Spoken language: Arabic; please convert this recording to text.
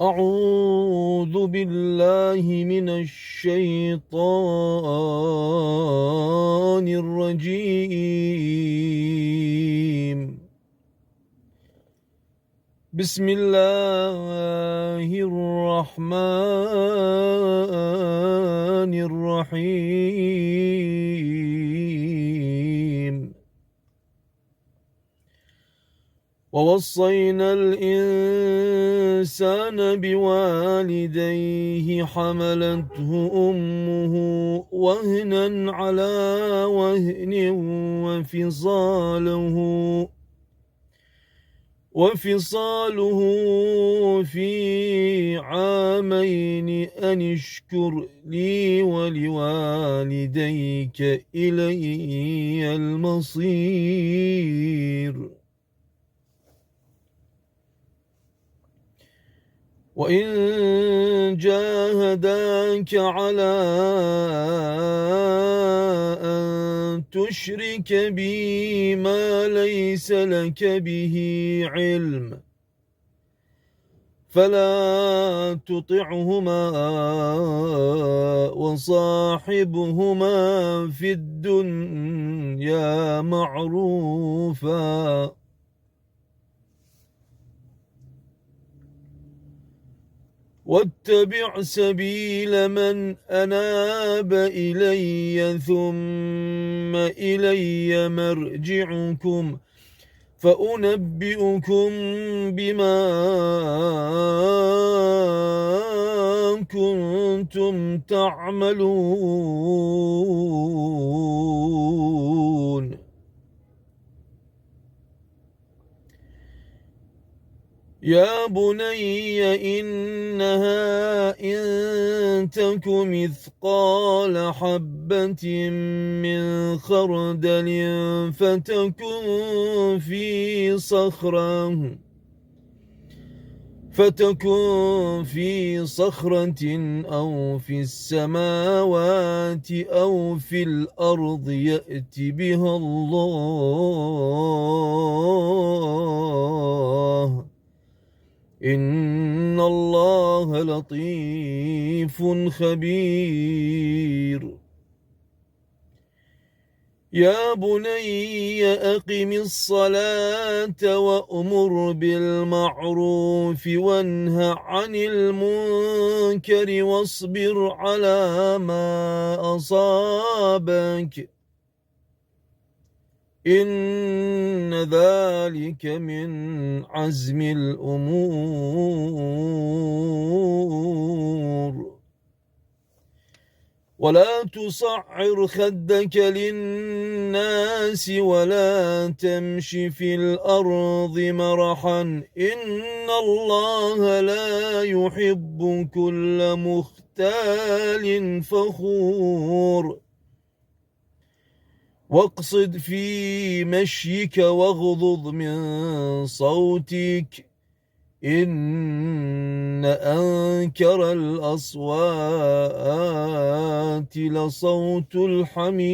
أعوذ بالله من الشيطان الرجيم. بسم الله الرحمن الرحيم. ووصينا الإنسان بوالديه حملته أمه وهنا على وهن وفصاله في عامين أن اشكر لي ولوالديك إلي المصير. وإن جاهداك على أن تشرك بي ما ليس لك به علم فلا تطعهما وصاحبهما في الدنيا معروفا واتبع سبيل من أناب إلي ثم إلي مرجعكم فأنبئكم بما كنتم تعملون. يا بني إنها إن تك مثقال حبة من خردل فتكن في صخرة أو في السماوات أو في الأرض يأت بها الله إن الله لطيف خبير. يا بني أقم الصلاة وأمر بالمعروف وانه عن المنكر واصبر على ما أصابك إن ذلك من عزم الأمور. ولا تصعر خدك للناس ولا تمش في الأرض مرحا إن الله لا يحب كل مختال فخور. واقصد في مشيك واغضض من صوتك إن أنكر الأصوات لصوت الحمير.